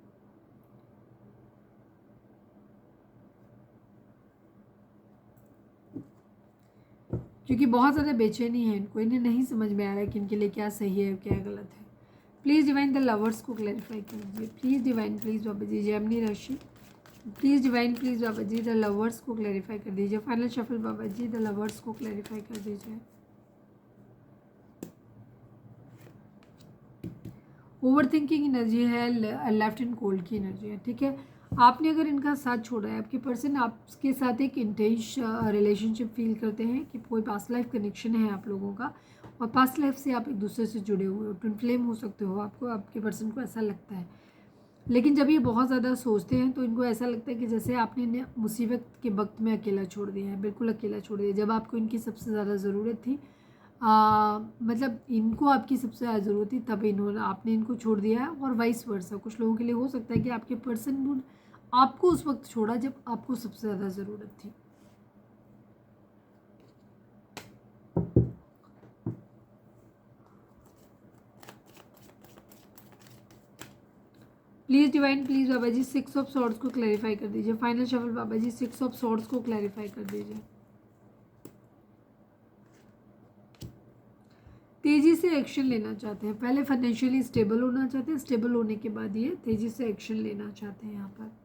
क्योंकि बहुत ज़्यादा बेचैनी है इनको, इन्हें नहीं समझ में आ रहा है कि इनके लिए क्या सही है क्या गलत है। प्लीज़ डिवाइन द लवर्स को क्लैरिफाई कर दीजिए, please divine, please Baba ji, Gemini राशि, please divine, please Baba ji the lovers को क्लैरिफाई कर दीजिए। Final shuffle Baba ji the lovers को क्लैरिफाई कर दीजिए। ओवर थिंकिंग एनर्जी है, लेफ्ट एंड कोल्ड की एनर्जी है, ठीक है। आपने अगर इनका साथ छोड़ा है, आपके पर्सन आपके साथ एक इंटेंस रिलेशनशिप फील करते हैं कि कोई पास्ट लाइफ कनेक्शन है आप लोगों का, और पास्ट लाइफ से आप एक दूसरे से जुड़े हुए हो, ट्विन फ्लेम हो सकते हो, आपको आपके पर्सन को ऐसा लगता है। लेकिन जब ये बहुत ज़्यादा सोचते हैं तो इनको ऐसा लगता है कि जैसे आपने इन्हें मुसीबत के वक्त में अकेला छोड़ दिया है, बिल्कुल अकेला छोड़ दिया, जब आपको इनकी सबसे ज़्यादा ज़रूरत थी। मतलब इनको आपकी सबसे ज़्यादा ज़रूरत थी, तब इन्होंने आपने इनको छोड़ दिया है, और वाइस वर्सा कुछ लोगों के लिए हो सकता है कि आपके पर्सन आपको उस वक्त छोड़ा जब आपको सबसे ज़्यादा ज़रूरत थी। Please divine, please Baba ji 6 of swords को क्लैरिफाई कर दीजिए। Final shuffle Baba ji 6 of swords को क्लैरिफाई कर दीजिए। तेज़ी से एक्शन लेना चाहते हैं, पहले फाइनेंशियली स्टेबल होना चाहते हैं, स्टेबल होने के बाद ये तेज़ी से एक्शन लेना चाहते हैं। यहाँ पर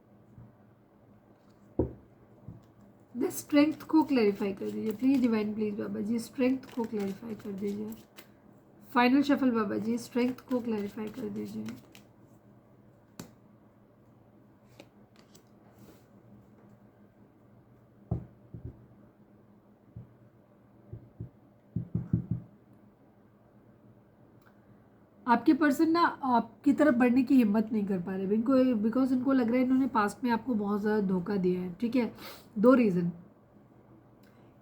द स्ट्रेंथ को क्लैरिफाई कर दीजिए, please divine, please Baba ji strength को क्लैरिफाई कर दीजिए। फाइनल शफल बाबा जी स्ट्रेंथ को क्लैरिफाई कर दीजिए। आपके पर्सन ना आपकी तरफ बढ़ने की हिम्मत नहीं कर पा रहे इनको, बिकॉज इनको लग रहा है इन्होंने पास्ट में आपको बहुत ज़्यादा धोखा दिया है, ठीक है। 2 रीज़न,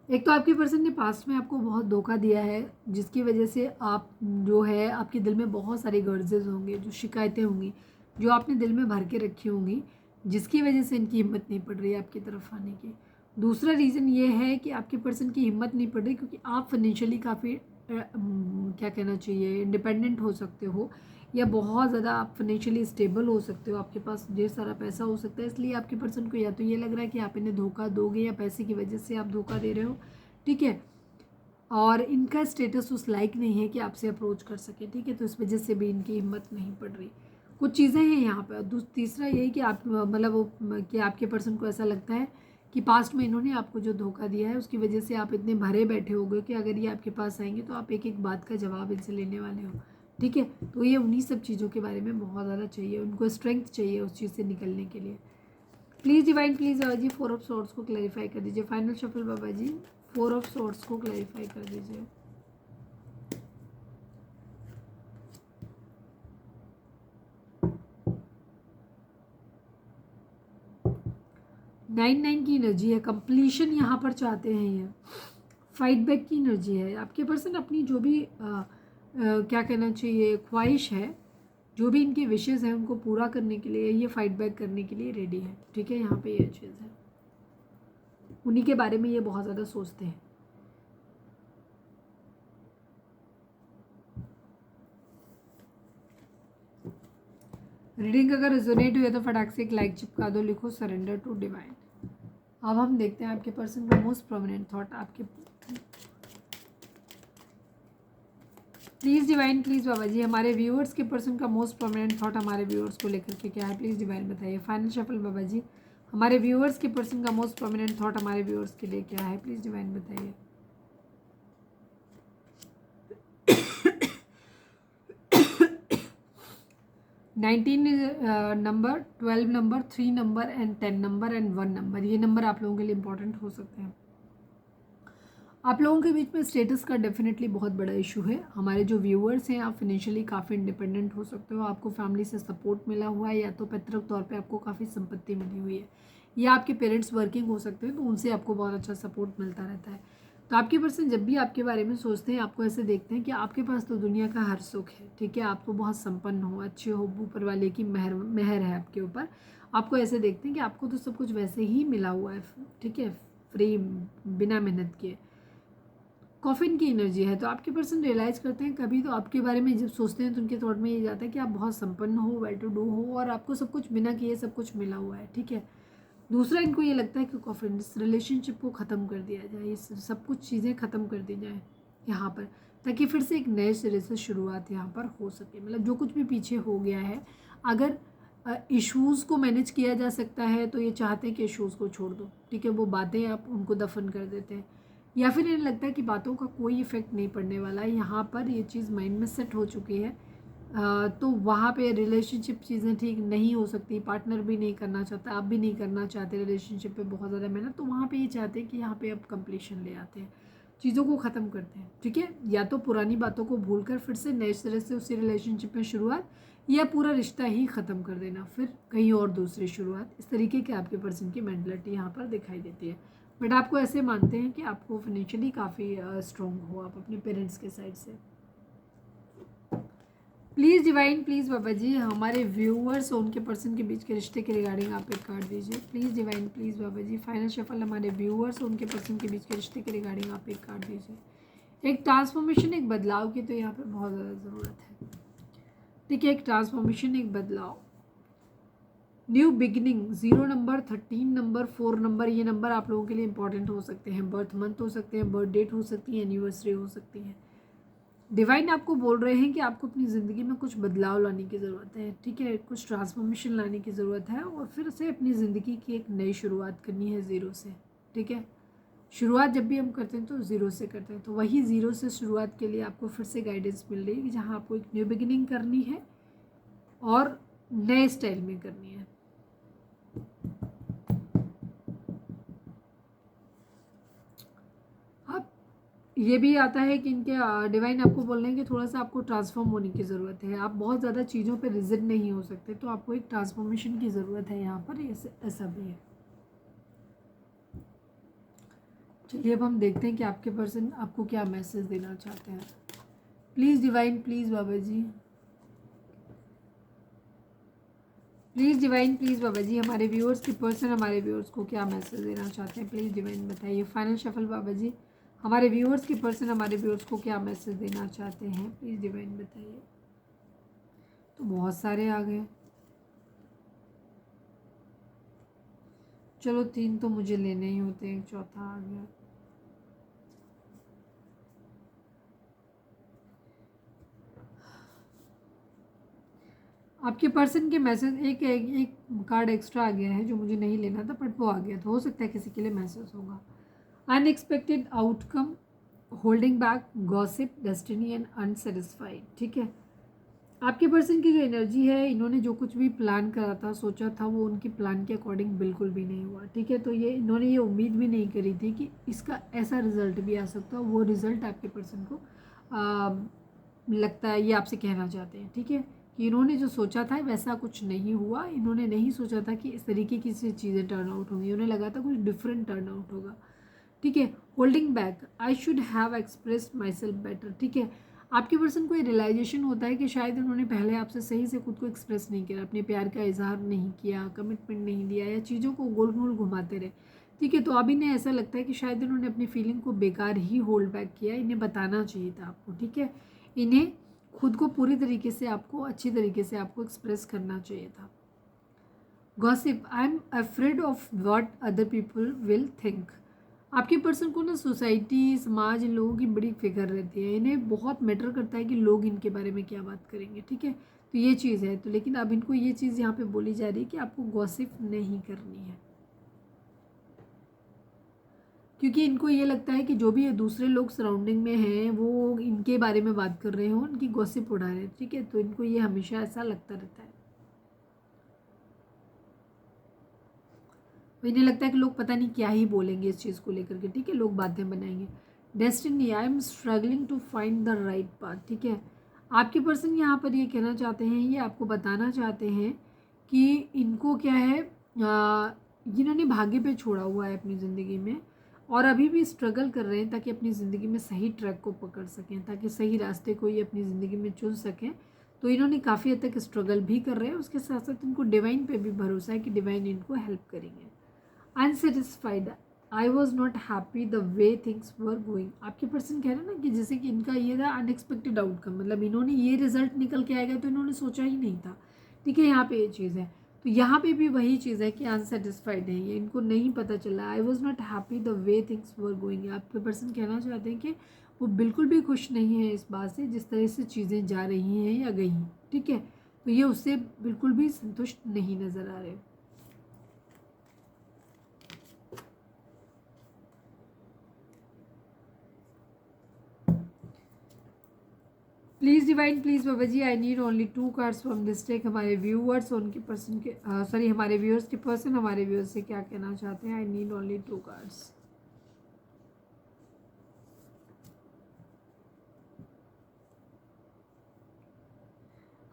एक तो आपके पर्सन ने पास्ट में आपको बहुत धोखा दिया है, जिसकी वजह से आप जो है आपके दिल में बहुत सारे गर्जेज होंगे, जो शिकायतें होंगी जो आपने दिल में भर के रखी होंगी, जिसकी वजह से इनकी हिम्मत नहीं पड़ रही है आपकी तरफ आने की। दूसरा रीज़न ये है कि आपके पर्सन की हिम्मत नहीं पड़ रही क्योंकि आप फाइनेंशियली काफ़ी क्या कहना चाहिए, इंडिपेंडेंट हो सकते हो, या बहुत ज़्यादा आप फाइनेंशियली स्टेबल हो सकते हो, आपके पास ढेर सारा पैसा हो सकता है। इसलिए आपके पर्सन को या तो ये लग रहा है कि आप इन्हें धोखा दोगे, या पैसे की वजह से आप धोखा दे रहे हो, ठीक है। और इनका स्टेटस उस लाइक नहीं है कि आपसे अप्रोच कर सके, ठीक है, तो इस वजह से भी इनकी हिम्मत नहीं पड़ रही। कुछ चीज़ें हैं यहाँ पर। तीसरा यही कि आप मतलब वो कि आपके पर्सन को ऐसा लगता है कि पास्ट में इन्होंने आपको जो धोखा दिया है उसकी वजह से आप इतने भरे बैठे हो गए कि अगर ये आपके पास आएंगे तो आप एक एक बात का जवाब इनसे लेने वाले हो, ठीक है। तो ये उन्हीं सब चीज़ों के बारे में बहुत ज़्यादा चाहिए, उनको स्ट्रेंथ चाहिए उस चीज़ से निकलने के लिए। Please divine, please Baba ji 4 of swords को क्लैरिफाई कर दीजिए। Final shuffle Baba ji 4 of swords को क्लैरिफाई कर दीजिए। नाइन की एनर्जी है, कंप्लीशन यहाँ पर चाहते हैं ये, फाइट बैक की एनर्जी है। आपके पर्सन अपनी जो भी क्या कहना चाहिए ख्वाहिश है, जो भी इनकी विशेज़ हैं उनको पूरा करने के लिए ये फाइट बैक करने के लिए रेडी है, ठीक है। यहाँ पे ये चीज़ है, उन्हीं के बारे में ये बहुत ज़्यादा सोचते हैं। रीडिंग अगर रेजोनेट हुई तो फटाक से एक लाइक चिपका दो, लिखो सरेंडर टू डिवाइन। अब हम देखते हैं आपके पर्सन का मोस्ट प्रोमिनेंट थॉट। आपके प्लीज़ डिवाइन प्लीज़ बाबा जी हमारे व्यूअर्स के पर्सन का मोस्ट प्रोमिनेंट थॉट हमारे व्यूअर्स को लेकर के क्या है, प्लीज़ डिवाइन बताइए। फाइनल शफल बाबा जी हमारे व्यूअर्स के पर्सन का मोस्ट प्रोमिनेंट थॉट हमारे व्यूअर्स के लिए क्या है, प्लीज़ डिवाइन बताइए। 19 number, 12 number, 3 number and 10 number and 1 number, ये नंबर आप लोगों के लिए इंपॉर्टेंट हो सकते हैं। आप लोगों के बीच में स्टेटस का डेफिनेटली बहुत बड़ा इशू है। हमारे जो व्यूअर्स हैं, आप फिनेंशियली काफ़ी इंडिपेंडेंट हो सकते हो, आपको फैमिली से सपोर्ट मिला हुआ है, या तो पैतृक तौर पे आपको काफ़ी संपत्ति मिली हुई है, या आपके पेरेंट्स वर्किंग हो सकते हैं तो उनसे आपको बहुत अच्छा सपोर्ट मिलता रहता है। तो आपके पर्सन जब भी आपके बारे में सोचते हैं, आपको ऐसे देखते हैं कि आपके पास तो दुनिया का हर सुख है, ठीक है, आप तो बहुत संपन्न हो, अच्छे हो, ऊपर वाले की मेहर है आपके ऊपर। आपको ऐसे देखते हैं कि आपको तो सब कुछ वैसे ही मिला हुआ है, ठीक है, फ्री, बिना मेहनत किए। कॉफिन की एनर्जी है, तो आपके पर्सन रियलाइज़ करते हैं कभी तो आपके बारे में जब सोचते हैं तो उनके थॉट में ये जाता है कि आप बहुत संपन्न हो, वेल टू डू हो, और आपको सब कुछ बिना किए सब कुछ मिला हुआ है, ठीक है। दूसरा, इनको ये लगता है कि कॉफिन इस रिलेशनशिप को ख़त्म कर दिया जाए, ये सब कुछ चीज़ें ख़त्म कर दी जाए यहाँ पर, ताकि फिर से एक नए सिरे से शुरुआत यहाँ पर हो सके। मतलब जो कुछ भी पीछे हो गया है, अगर इश्यूज़ को मैनेज किया जा सकता है तो ये चाहते हैं कि इश्यूज़ को छोड़ दो, ठीक है, वो बातें आप उनको दफन कर देते हैं, या फिर इन्हें लगता है कि बातों का कोई इफेक्ट नहीं पड़ने वाला है, यहाँ पर ये चीज़ माइंड में सेट हो चुकी है। तो वहाँ पे रिलेशनशिप चीज़ें ठीक नहीं हो सकती, पार्टनर भी नहीं करना चाहता, आप भी नहीं करना चाहते रिलेशनशिप पे बहुत ज़्यादा मेहनत, तो वहाँ पे ये चाहते हैं कि यहाँ पे अब कंप्लीशन ले आते हैं, चीज़ों को ख़त्म करते हैं, ठीक है, या तो पुरानी बातों को भूल कर फिर से नए सिरे से उसी रिलेशनशिप में शुरुआत, या पूरा रिश्ता ही ख़त्म कर देना, फिर कहीं और दूसरी शुरुआत। इस तरीके के आपके पर्सन की मेंटलिटी यहाँ पर दिखाई देती है। बट आपको ऐसे मानते हैं कि आपको फाइनेंशियली काफ़ी स्ट्रॉन्ग हो आप अपने पेरेंट्स के साइड से। प्लीज़ डिवाइन प्लीज़ बाबा जी हमारे व्यूअर्स और उनके पर्सन के बीच के रिश्ते के रिगार्डिंग आप एक कार्ड दीजिए। Please divine please Baba ji final shuffle हमारे व्यूअर्स और उनके पर्सन के बीच के रिश्ते के रिगार्डिंग आप एक कार्ड दीजिए। एक ट्रांसफॉर्मेशन, एक बदलाव की तो यहाँ पर बहुत ज़्यादा ज़रूरत है, ठीक है, एक ट्रांसफॉर्मेशन, एक बदलाव, new beginning. 0 number, 13 number, 4 number, ये नंबर आप लोगों के लिए इंपॉर्टेंट हो सकते हैं, बर्थ मंथ हो सकते हैं, बर्थ डेट हो सकती है, एनिवर्सरी हो सकती है। डिवाइन आपको बोल रहे हैं कि आपको अपनी ज़िंदगी में कुछ बदलाव लाने की ज़रूरत है, ठीक है, कुछ ट्रांसफॉर्मेशन लाने की ज़रूरत है, और फिर से अपनी ज़िंदगी की एक नई शुरुआत करनी है ज़ीरो से, ठीक है। शुरुआत जब भी हम करते हैं तो ज़ीरो से करते हैं, तो वही ज़ीरो से शुरुआत के लिए आपको फिर से गाइडेंस मिल रही है कि जहाँ आपको एक न्यू बिगिनिंग करनी है और नए स्टाइल में करनी है। अब ये भी आता है कि इनके डिवाइन आपको बोल रहे हैं कि थोड़ा सा आपको ट्रांसफॉर्म होने की ज़रूरत है, आप बहुत ज़्यादा चीज़ों पे रिजिड नहीं हो सकते, तो आपको एक ट्रांसफॉर्मेशन की ज़रूरत है यहाँ पर, ऐसा भी है। चलिए अब हम देखते हैं कि आपके पर्सन आपको क्या मैसेज देना चाहते हैं। Please divine please Baba ji, please divine please बाबा जी हमारे व्यूअर्स के पर्सन हमारे व्यूअर्स को क्या मैसेज देना चाहते हैं, प्लीज़ डिवाइन बताइए। फाइनल शफल बाबा जी हमारे व्यूअर्स के पर्सन हमारे व्यूअर्स को क्या मैसेज देना चाहते हैं, प्लीज़ डिवाइन बताइए। तो बहुत सारे आ गए, चलो 3 तो मुझे लेने ही होते हैं, चौथा आ गया। आपके पर्सन के मैसेज एक कार्ड एक्स्ट्रा आ गया है जो मुझे नहीं लेना था, बट वो आ गया, तो हो सकता है किसी के लिए मैसेज होगा। Unexpected outcome, holding back, gossip, destiny and unsatisfied, ठीक है। आपके पर्सन की जो एनर्जी है, इन्होंने जो कुछ भी प्लान करा था, सोचा था, वो उनके प्लान के अकॉर्डिंग बिल्कुल भी नहीं हुआ, ठीक है। तो ये इन्होंने ये उम्मीद भी नहीं करी थी कि इसका ऐसा रिजल्ट भी आ सकता, वो रिजल्ट आपके पर्सन को लगता है ये आपसे कहना चाहते हैं, ठीक है, कि इन्होंने जो सोचा था वैसा कुछ नहीं हुआ। इन्होंने नहीं सोचा था कि इस तरीके की से चीज़ें टर्न आउट होंगी, उन्हें लगा था कुछ डिफरेंट टर्न आउट होगा, ठीक है। Holding back, I should have expressed my self better, ठीक है। आपके पर्सन को ये रियलाइजेशन होता है कि शायद उन्होंने पहले आपसे सही से खुद को एक्सप्रेस नहीं किया, अपने प्यार का इजहार नहीं किया, कमिटमेंट नहीं दिया, या चीज़ों को गोल गोल घुमाते रहे, ठीक है। तो अब इन्हें ऐसा लगता है कि शायद इन्होंने अपनी फीलिंग को बेकार ही होल्ड बैक किया, इन्हें बताना चाहिए था आपको, ठीक है। इन्हें खुद को पूरी तरीके से आपको अच्छी तरीके से आपको एक्सप्रेस करना चाहिए था। Gossip, I am afraid of what other people will think, आपके पर्सन को ना सोसाइटी, समाज, इन लोगों की बड़ी फिक्र रहती है, इन्हें बहुत मैटर करता है कि लोग इनके बारे में क्या बात करेंगे, ठीक है। तो ये चीज़ है। तो लेकिन अब इनको ये चीज़ यहाँ पे बोली जा रही है कि आपको गॉसिप नहीं करनी है, क्योंकि इनको ये लगता है कि जो भी दूसरे लोग सराउंडिंग में हैं वो इनके बारे में बात कर रहे हो, उनकी गॉसिप उड़ा रहे हैं, ठीक है। तो इनको ये हमेशा ऐसा लगता रहता है। तो इन्हें लगता है कि लोग पता नहीं क्या ही बोलेंगे इस चीज़ को लेकर के, ठीक है, लोग बातें बनाएंगे। Destiny, I am struggling to find the right path, ठीक है। आपके पर्सन यहाँ पर ये कहना चाहते हैं, ये आपको बताना चाहते हैं कि इनको क्या है, जिन्होंने भाग्य पे छोड़ा हुआ है अपनी ज़िंदगी में और अभी भी स्ट्रगल कर रहे हैं ताकि अपनी ज़िंदगी में सही ट्रैक को पकड़ सकें, ताकि सही रास्ते को ये अपनी ज़िंदगी में चुन सकें। तो इन्होंने काफ़ी हद तक स्ट्रगल भी कर रहे हैं, उसके साथ साथ इनको डिवाइन पे भी भरोसा है कि डिवाइन इनको हेल्प करेंगे। Unsatisfied, I was not happy the way things were going. आपके पर्सन कह रहे हैं ना कि जैसे कि इनका ये था अनएक्सपेक्टेड आउटकम, मतलब इन्होंने ये रिजल्ट निकल के आएगा तो इन्होंने सोचा ही नहीं था, ठीक है। यहाँ पे ये चीज़ है। तो यहाँ पे भी वही चीज़ है कि अनसेटिस्फाइड है ये, इनको नहीं पता चला। I was not happy the way things were going. आपके पर्सन कहना चाहते हैं कि वो बिल्कुल भी खुश नहीं है इस बात से जिस तरह से चीज़ें जा रही हैं या गई हैं, ठीक है। तो ये उससे बिल्कुल भी संतुष्ट नहीं नज़र आ रहे। Please divine, please Baba ji, I need only 2 cards from this deck. हमारे व्यूअर्स उनके पर्सन के सॉरी हमारे व्यूअर्स के पर्सन हमारे व्यूअर्स से क्या कहना चाहते हैं। I need only 2 cards.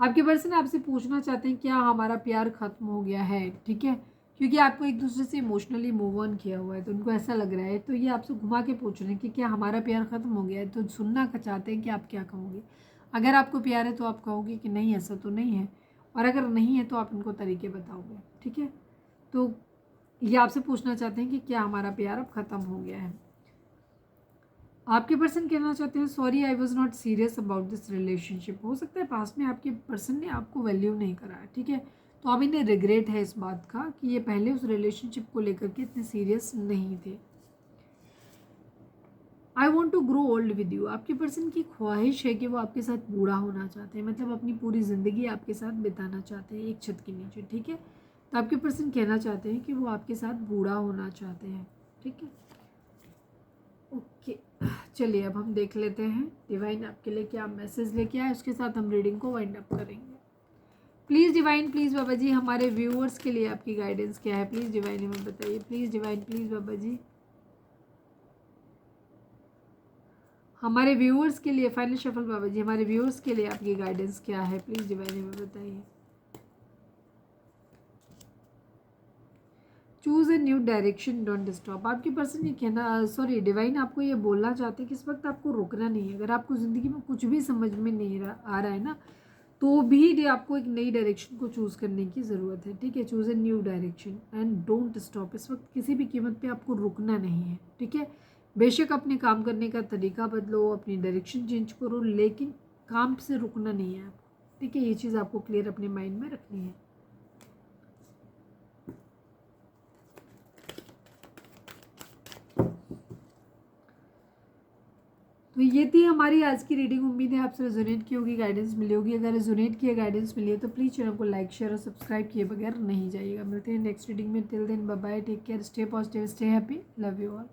आपके पर्सन आपसे पूछना चाहते हैं क्या हमारा प्यार ख़त्म हो गया है, ठीक है, क्योंकि आपको एक दूसरे से इमोशनली मूव ऑन किया हुआ है तो उनको ऐसा लग रहा है। तो ये आपसे घुमा के पूछ रहे हैं कि क्या हमारा प्यार ख़त्म हो गया है। तो सुनना चाहते हैं कि आप क्या कहोगे। अगर आपको प्यार है तो आप कहोगे कि नहीं ऐसा तो नहीं है, और अगर नहीं है तो आप इनको तरीके बताओगे, ठीक है। तो ये आपसे पूछना चाहते हैं कि क्या हमारा प्यार अब ख़त्म हो गया है। आपके पर्सन कहना चाहते हैं sorry I was not serious about this relationship. हो सकता है पास्ट में आपके पर्सन ने आपको वैल्यू नहीं करा है, ठीक है। तो अब इन्हें रिग्रेट है इस बात का कि ये पहले उस रिलेशनशिप को लेकर के इतने सीरियस नहीं थे। I want to grow old with you. आपके पर्सन की ख्वाहिश है कि वो आपके साथ बूढ़ा होना चाहते हैं, मतलब अपनी पूरी ज़िंदगी आपके साथ बिताना चाहते हैं एक छत के नीचे, ठीक है। तो आपके पर्सन कहना चाहते हैं कि वो आपके साथ बूढ़ा होना चाहते हैं, ठीक है। ओके, चलिए अब हम देख लेते हैं डिवाइन आपके लिए क्या मैसेज लेके आए, उसके साथ हम रीडिंग को वाइंड अप करेंगे। प्लीज़ डिवाइन, प्लीज़ बाबा जी, हमारे व्यूअर्स के लिए आपकी गाइडेंस क्या है। प्लीज़ डिवाइन हमें बताइए। प्लीज़ डिवाइन, प्लीज़ बाबा जी, हमारे व्यूअर्स के लिए फाइनल शफल बाबा जी, हमारे व्यूअर्स के लिए आपकी गाइडेंस क्या है। प्लीज़ डिवाइन हमें बताइए। Choose a new direction, don't stop. आपके पर्सन ये कहना सॉरी डिवाइन आपको ये बोलना चाहते हैं कि इस वक्त आपको रुकना नहीं है। अगर आपको ज़िंदगी में कुछ भी समझ में नहीं आ रहा है ना, तो भी आपको एक नई डायरेक्शन को चूज़ करने की ज़रूरत है, ठीक है। Choose a new direction and don't stop. इस वक्त किसी भी कीमत पे आपको रुकना नहीं है, ठीक है। बेशक अपने काम करने का तरीका बदलो, अपनी डायरेक्शन चेंज करो, लेकिन काम से रुकना नहीं है आपको, ठीक है। ये चीज़ आपको क्लियर अपने माइंड में रखनी है। तो ये थी हमारी आज की रीडिंग। उम्मीद है आपसे रेजोनेट की होगी, गाइडेंस मिली होगी। अगर रेजोनेट किया, गाइडेंस मिली है तो प्लीज़ चैनल को लाइक शेयर और सब्सक्राइब किए बगैर नहीं जाइएगा। मिलते हैं नेक्स्ट रीडिंग में। Till then bye bye, take care, stay positive, stay happy, love you all.